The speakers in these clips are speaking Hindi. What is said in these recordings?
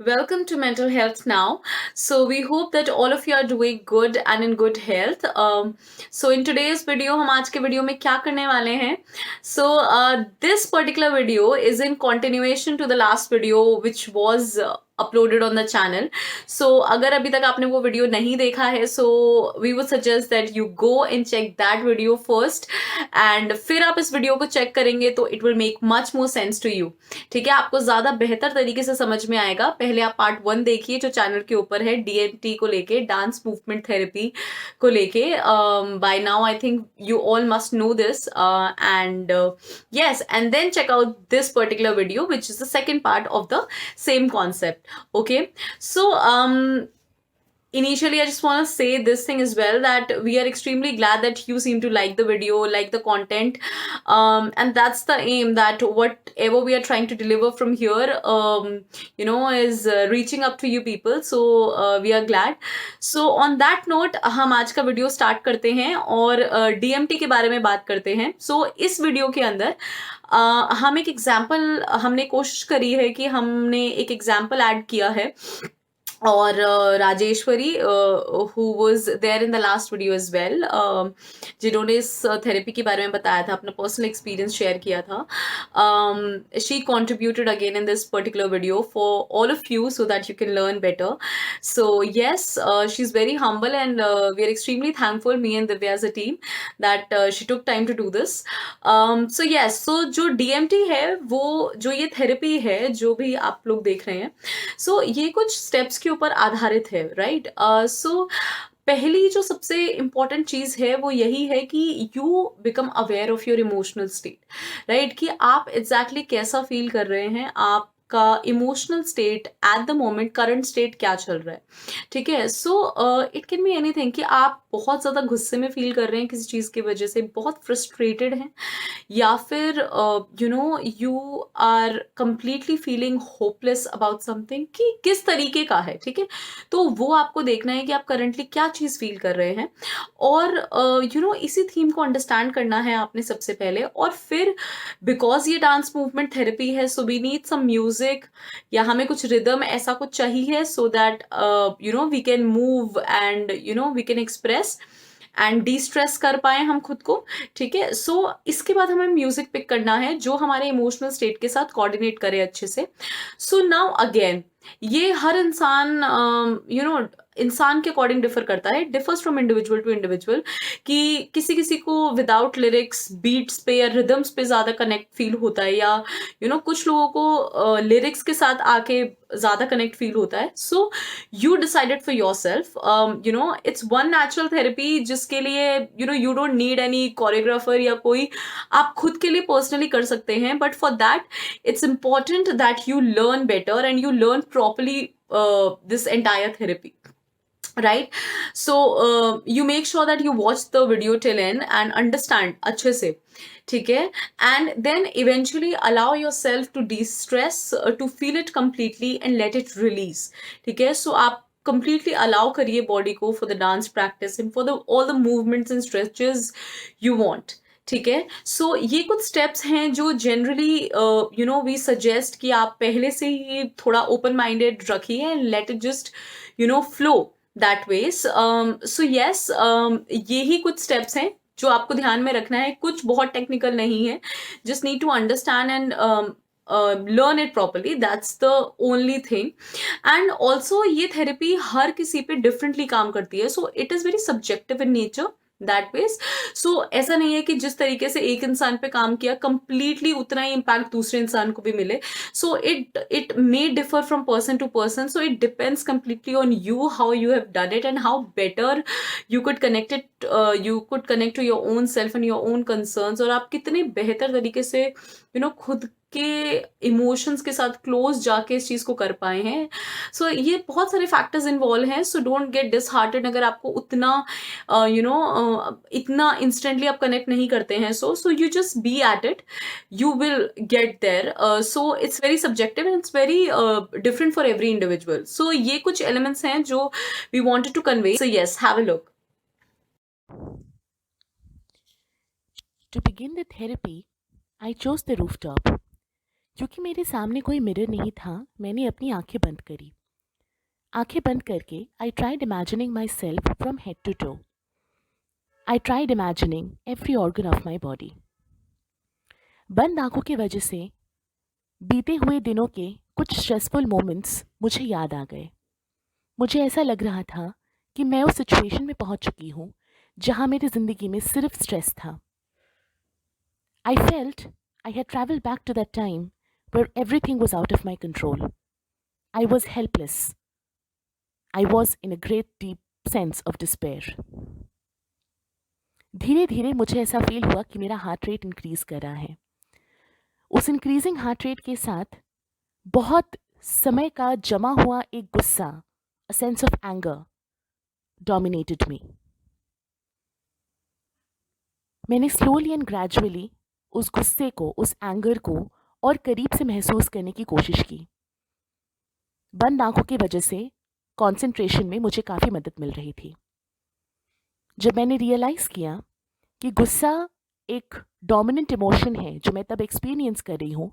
Welcome to Mental Health Now. So, we hope that all of you are doing good and in good health. So, in today's video, हम आज के वीडियो में क्या करने वाले हैं? So, this particular video is in continuation to the last video, which was uploaded on the channel. So, अगर अभी तक आपने वो वीडियो नहीं देखा है, so we would suggest that you go and check that video first, and फिर आप इस वीडियो को चेक करेंगे तो it will make much more sense to you. ठीक है, आपको ज्यादा बेहतर तरीके से समझ में आएगा. पहले आप पार्ट 1 देखिए जो चैनल के ऊपर है, डीएमटी को लेके, डांस मूवमेंट थेरेपी को लेके. By now I think you all must know this, and yes, and then check out this particular video, which is the second part of the same concept. Okay, so initially I just want to say this thing as well, that we are extremely glad that you seem to like the video, like the content, and that's the aim, that whatever we are trying to deliver from here, is reaching up to you people. So we are glad. So on that note, हम आज का वीडियो स्टार्ट करते हैं और डीएमटी के बारे में बात करते हैं. सो इस वीडियो के अंदर हम एक एग्जाम्पल, हमने कोशिश करी है कि हमने एक एग्जाम्पल ऐड किया है, और Rajeshwari who was there in the last video as well, जिन्होंने इस थेरेपी के बारे में बताया था, अपना पर्सनल एक्सपीरियंस शेयर किया था. She contributed again in this particular video for all of you so that you can learn better. So yes, she is very humble and we are extremely thankful, me and Divya as a team, that she took time to do this. So yes, so जो डीएमटी है, वो जो ये थेरेपी है जो भी आप लोग देख रहे हैं, सो ये कुछ स्टेप्स के ऊपर आधारित है, राइट. सो पहली जो सबसे इम्पॉर्टेंट चीज है वो यही है कि you become aware of your emotional state, right. कि आप एग्जैक्टली कैसा फील कर रहे हैं, आपका emotional state at the moment, current state क्या चल रहा है. ठीक है. So it can be anything, कि आप बहुत ज्यादा गुस्से में फील कर रहे हैं किसी चीज की वजह से, बहुत फ्रस्ट्रेटेड हैं, या फिर you are completely feeling hopeless about something, कि किस तरीके का है. ठीक है. तो वो आपको देखना है कि आप करंटली क्या चीज फील कर रहे हैं, और इसी थीम को अंडरस्टैंड करना है आपने सबसे पहले. और फिर बिकॉज ये डांस मूवमेंट थेरेपी है, so we need some music, या हमें कुछ रिदम ऐसा कुछ चाहिए, so that we can move and we can express and destress कर पाए हम खुद को. ठीक है. सो इसके बाद हमें म्यूजिक पिक करना है जो हमारे इमोशनल स्टेट के साथ कोऑर्डिनेट करे अच्छे से. सो नाउ अगेन, ये हर इंसान इंसान के अकॉर्डिंग डिफर करता है, differs from individual to individual, कि किसी किसी को विदाउट लिरिक्स, बीट्स पे या रिदम्स पे ज्यादा कनेक्ट फील होता है, या कुछ लोगों को लिरिक्स के साथ आके ज्यादा कनेक्ट फील होता है. So you decided for your self. It's one natural therapy जिसके लिए you don't need any choreographer, या कोई आप खुद के लिए पर्सनली कर सकते हैं. But for that it's important that you learn better and you learn properly this entire therapy, right. So you make sure that you watch the video till end and understand अच्छे से. ठीक है. and then eventually allow yourself to de-stress, to feel it completely and let it release. ठीक है. so आप completely allow करिए body को for the dance practice and for the all the movements and stretches you want. ठीक है. सो ये कुछ स्टेप्स हैं जो जनरली वी सजेस्ट कि आप पहले से ही थोड़ा ओपन माइंडेड रखिए and let it just flow that ways. So yes, ये ही कुछ स्टेप्स हैं जो आपको ध्यान में रखना है. कुछ बहुत टेक्निकल नहीं है, just need to understand and learn it properly. That's the only thing. And also ये थेरेपी हर किसी पे डिफरेंटली काम करती है, so it is very subjective in nature that ways. So ऐसा नहीं है कि जिस तरीके से एक इंसान पे काम किया कंप्लीटली उतना ही इम्पैक्ट दूसरे इंसान को भी मिले. So it may differ from person to person. So it depends completely on you, how you have done it and how better you could connect it, you could connect to your own self and your own concerns, और आप कितने बेहतर तरीके से खुद के इमोशंस के साथ क्लोज जाके इस चीज को कर पाए हैं. सो ये बहुत सारे फैक्टर्स इन्वॉल्व हैं. सो डोंट गेट डिसहार्टेड अगर आपको उतना इतना इंस्टेंटली आप कनेक्ट नहीं करते हैं. So you just be at it, you will get there. So it's very subjective and it's very different for every individual. So ये कुछ एलिमेंट्स हैं जो we wanted to convey. So yes, have a look. To begin the therapy, I chose the rooftop. क्योंकि मेरे सामने कोई मिरर नहीं था, मैंने अपनी आंखें बंद करी। आंखें बंद करके I tried imagining myself from head to toe. I tried imagining every organ of my body. बंद आंखों की वजह से बीते हुए दिनों के कुछ स्ट्रेसफुल मोमेंट्स मुझे याद आ गए। मुझे ऐसा लग रहा था कि मैं उस सिचुएशन में पहुंच चुकी हूँ जहाँ मेरी ज़िंदगी में सिर्फ स्ट्रेस था। I felt I had travelled back to that time where everything was out of my control. I was helpless. I was in a great deep sense of despair. धीरे धीरे मुझे ऐसा फील हुआ कि मेरा हार्ट रेट इंक्रीज कर रहा है। उस इंक्रीजिंग हार्ट रेट के साथ बहुत समय का जमा हुआ एक गुस्सा, a sense of anger, dominated me. मैंने slowly and gradually उस गुस्से को, उस एंगर को और करीब से महसूस करने की कोशिश की। बंद आंखों की वजह से कंसंट्रेशन में मुझे काफ़ी मदद मिल रही थी। जब मैंने रियलाइज़ किया कि गुस्सा एक डोमिनेंट इमोशन है जो मैं तब एक्सपीरियंस कर रही हूँ,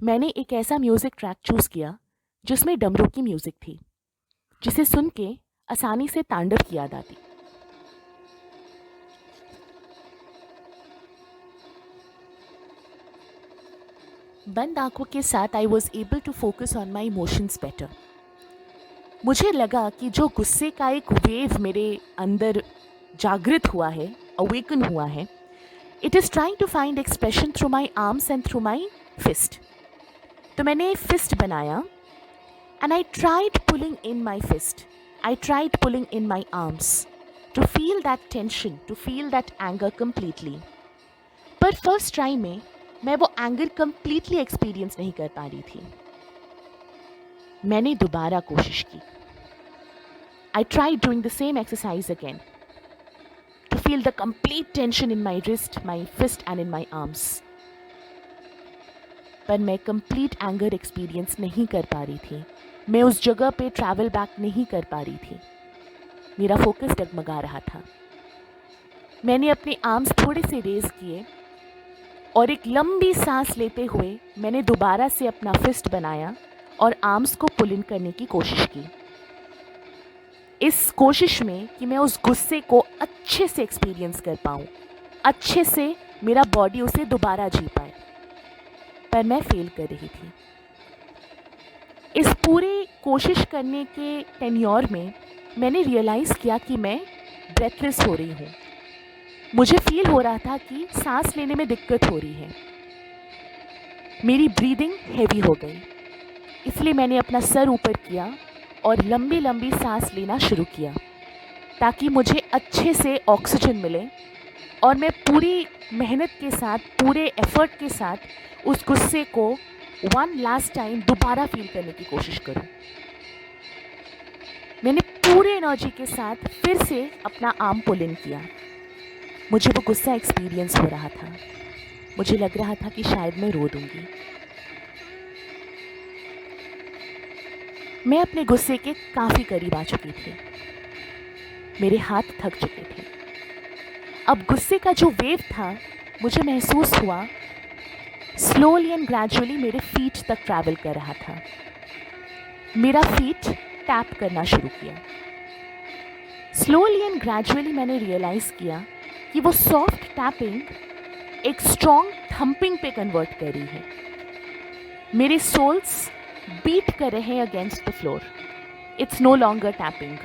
मैंने एक ऐसा म्यूज़िक ट्रैक चूज़ किया जिसमें डमरू की म्यूज़िक थी, जिसे सुन के आसानी से तांडव की याद आती। बंद आंखों के साथ I was able to focus on my emotions better. मुझे लगा कि जो गुस्से का एक वेव मेरे अंदर जागृत हुआ है, अवेकन हुआ है, it is trying to find expression through my arms and through my fist. तो मैंने फिस्ट बनाया and I tried pulling in my fist, I tried pulling in my arms to feel that tension, to feel that anger completely. पर फर्स्ट ट्राई में मैं वो एंगर कम्प्लीटली एक्सपीरियंस नहीं कर पा रही थी। मैंने दोबारा कोशिश की। I tried doing the same exercise again to feel the complete tension in my wrist, my fist and in my arms. पर मैं complete anger experience नहीं कर पा रही थी। मैं उस जगह पे travel back नहीं कर पा रही थी। मेरा फोकस डगमगा रहा था। मैंने अपने आर्म्स थोड़े से रेज किए और एक लंबी सांस लेते हुए मैंने दोबारा से अपना फिस्ट बनाया और आर्म्स को पुल इन करने की कोशिश की, इस कोशिश में कि मैं उस गुस्से को अच्छे से एक्सपीरियंस कर पाऊँ, अच्छे से मेरा बॉडी उसे दोबारा जी पाए। पर मैं फेल कर रही थी। इस पूरे कोशिश करने के टेन्योर में मैंने रियलाइज़ किया कि मैं ब्रेथलेस हो रही हूँ। मुझे फील हो रहा था कि सांस लेने में दिक्कत हो रही है, मेरी ब्रीदिंग हैवी हो गई। इसलिए मैंने अपना सर ऊपर किया और लंबी लंबी सांस लेना शुरू किया ताकि मुझे अच्छे से ऑक्सीजन मिले और मैं पूरी मेहनत के साथ, पूरे एफर्ट के साथ उस गुस्से को वन लास्ट टाइम दोबारा फील करने की कोशिश करूं। मैंने पूरे एनर्जी के साथ फिर से अपना आर्म पुल इन किया। मुझे वो गुस्सा एक्सपीरियंस हो रहा था। मुझे लग रहा था कि शायद मैं रो दूंगी। मैं अपने गुस्से के काफ़ी करीब आ चुकी थी। मेरे हाथ थक चुके थे। अब गुस्से का जो वेव था, मुझे महसूस हुआ स्लोली एंड ग्रेजुअली मेरे फीट तक ट्रैवल कर रहा था। मेरा फीट टैप करना शुरू किया। स्लोली एंड ग्रेजुअली मैंने रियलाइज़ किया कि वो सॉफ्ट टैपिंग एक स्ट्रॉन्ग थम्पिंग पे कन्वर्ट कर रही है। मेरे सोल्स बीट कर रहे हैं against the floor. It's no longer tapping.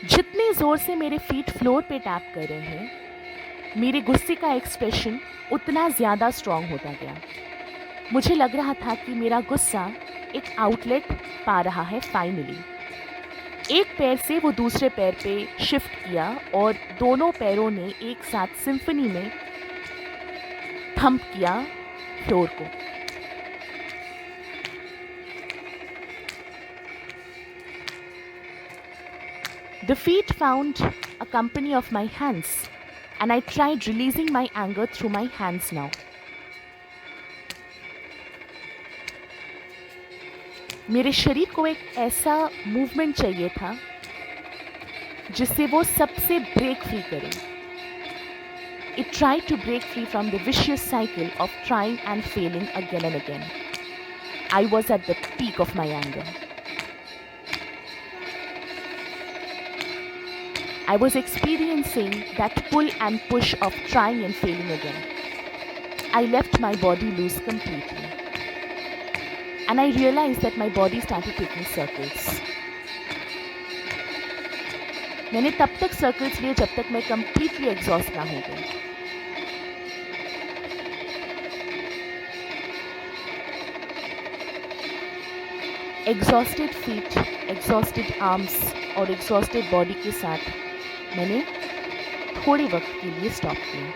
जितने ज़ोर से मेरे फीट फ्लोर पे टैप कर रहे हैं, मेरे गुस्से का एक्सप्रेशन उतना ज़्यादा स्ट्रॉन्ग होता गया। मुझे लग रहा था कि मेरा गुस्सा एक आउटलेट पा रहा है फाइनली। एक पैर से वो दूसरे पैर पे शिफ्ट किया और दोनों पैरों ने एक साथ सिम्फनी में थंप किया फ्लोर को। The feet found a company of my hands and I tried releasing my anger through my hands now. मेरे शरीर को एक ऐसा मूवमेंट चाहिए था जिससे वो सबसे ब्रेक फ्री करे। It tried to break free from the vicious cycle of trying and failing again and again. I was at the peak of my anger. I was experiencing that pull and push of trying and failing again. I left my body loose completely. And I realized that my body started taking circles. मैंने तब तक सर्कल्स लिए जब तक मैं कंप्लीटली एग्जॉस्ट ना हो गई. एग्जॉस्टेड फीट, एग्जॉस्टेड आर्म्स और एग्जॉस्टेड बॉडी के साथ मैंने थोड़े वक्त के लिए स्टॉप किया.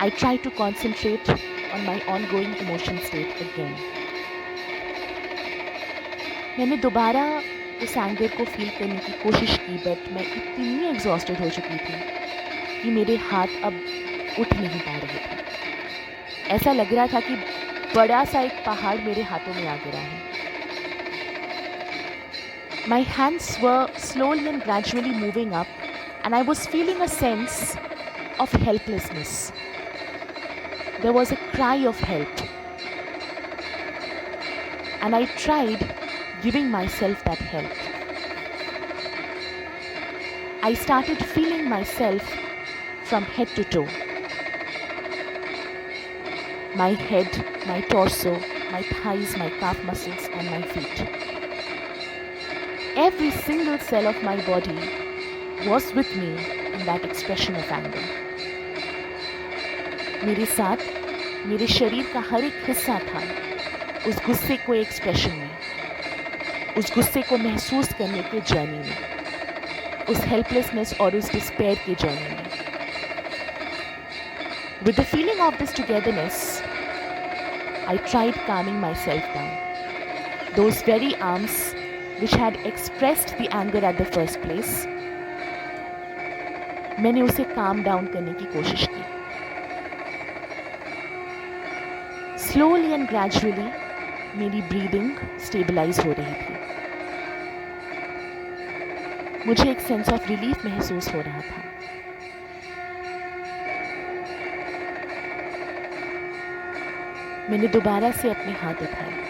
I try to concentrate on my ongoing emotion state again. मैंने दोबारा उस एंगर को फील करने की कोशिश की, बट मैं इतनी एग्जॉस्टेड हो चुकी थी कि मेरे हाथ अब उठ नहीं पा रहे थे. ऐसा लग रहा था कि बड़ा सा एक पहाड़ मेरे हाथों में आ गिरा है. My hands were slowly and gradually moving up, and I was feeling a sense of helplessness. There was a cry of help, and I tried giving myself that help. I started feeling myself from head to toe. My head, my torso, my thighs, my calf muscles, and my feet. Every single cell of my body was with me in that expression of anger. मेरे साथ मेरे शरीर का हर एक हिस्सा था उस गुस्से को एक्सप्रेशन में, उस गुस्से को महसूस करने के जर्नी में, उस हेल्पलेसनेस और उस डिस्पेयर के जर्नी में. With the feeling of this togetherness, I tried calming myself down. Those very arms which had expressed the anger at the first place, मैंने उसे calm down करने की कोशिश की. Slowly and gradually, मेरी breathing stabilize हो रही थी. मुझे एक सेंस ऑफ रिलीफ महसूस हो रहा था. मैंने दोबारा से अपने हाथ उठाए.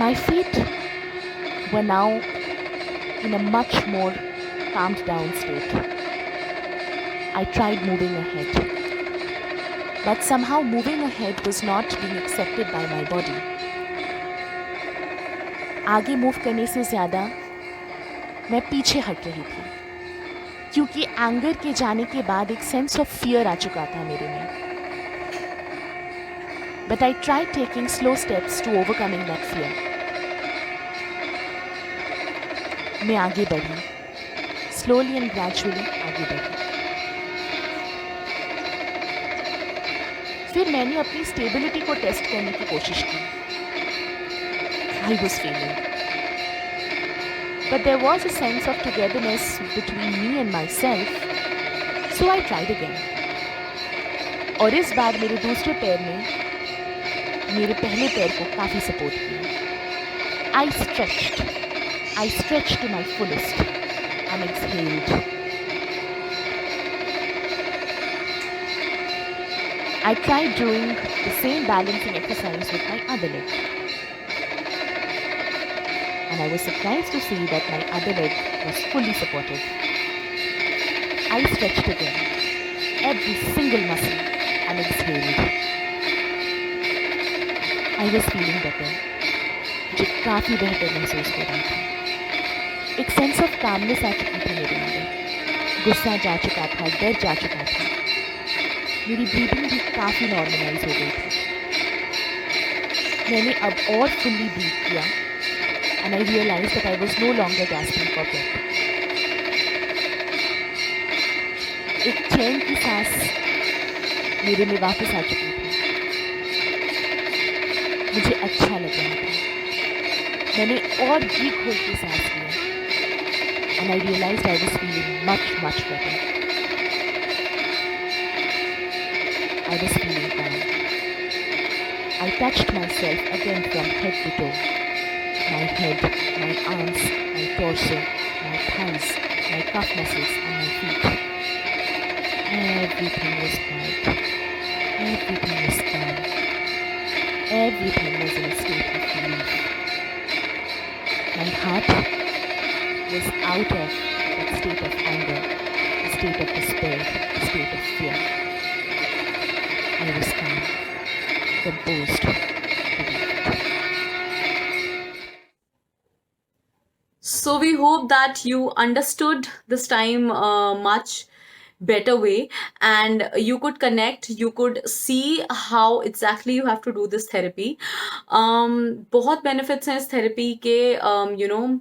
My feet were now in a much more calmed down state. I tried moving ahead, but somehow moving ahead was not being accepted by my body. आगे मूव करने से ज़्यादा मैं पीछे हट रही थी, क्योंकि एंगर के जाने के बाद एक सेंस ऑफ फियर आ चुका था मेरे में. But I try taking slow steps to overcoming that fear. मैं आगे बढ़ी, स्लोली एंड ग्रेजुअली आगे बढ़ी. फिर मैंने अपनी स्टेबिलिटी को टेस्ट करने की कोशिश की. I was failing. But there was a sense of togetherness between me and myself, so I tried again. और इस बार मेरे दूसरे पैर ने मेरे पहले पैर को काफ़ी सपोर्ट किया. I stretched to my fullest and exhaled. I tried doing the same balancing exercise with my other leg. And I was surprised to see that my other leg was fully supported. I stretched again, every single muscle, and exhaled. I was feeling better. मुझे काफ़ी बेहतर महसूस हो रहा था. एक सेंस ऑफ कामनेस आ चुकी थी मेरे अंदर. गुस्सा जा चुका था, डर जा चुका था. मेरी ब्रीदिंग भी काफ़ी नॉर्मलाइज हो गई थी. मैंने अब और फुल्ली ब्रीथ किया. And I realized that I was no longer gasping for breath. एक चैन की सांस मेरे में वापस आ चुकी थी. मुझे अच्छा लग रहा था. मैंने और जी खोल के सांस लिया. And I realized I was feeling much better. I was feeling calm. I touched myself again from head to toe. my head, my arms, my torso, my thighs, my calf muscles, and my feet. Everything was quiet. Everything was calm. Everything was in a state of relief. My heart was out of that state of anger, the state of despair, the state of fear. I was calm, composed, relieved. So we hope that you understood this time much better way, and you could connect, you could see how exactly you have to do this therapy. बहुत benefits हैं इस therapy के,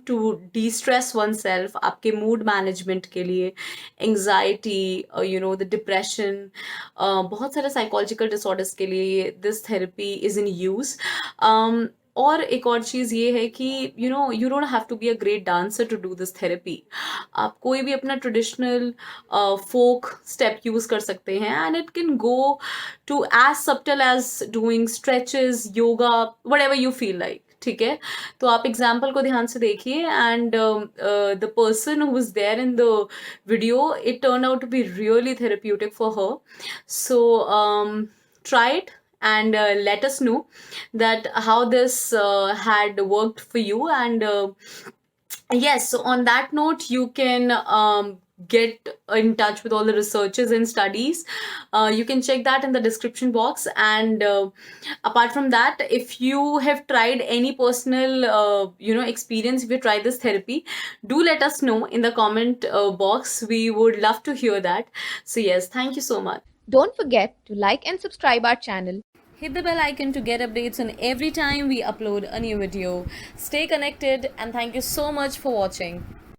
to de-stress oneself, आपके mood management के लिए, anxiety, the depression, बहुत सारे psychological disorders के लिए this therapy is in use. और एक और चीज़ ये है कि you don't have to be a great dancer to do this therapy. आप कोई भी अपना ट्रेडिशनल फोक स्टेप यूज कर सकते हैं, and it can go to as subtle as doing stretches, yoga, whatever you feel like. ठीक है, तो आप एग्जाम्पल को ध्यान से देखिए, and the person who was there in the video, it turn out to be really therapeutic for her. So try it, and let us know that how this had worked for you. And yes, so on that note, you can get in touch with all the researches and studies. You can check that in the description box. And apart from that, if you have tried any personal experience, if you tried this therapy, do let us know in the comment box. We would love to hear that. So yes, thank you so much. Don't forget to like and subscribe our channel. Hit the bell icon to get updates on every time we upload a new video. Stay connected, and thank you so much for watching.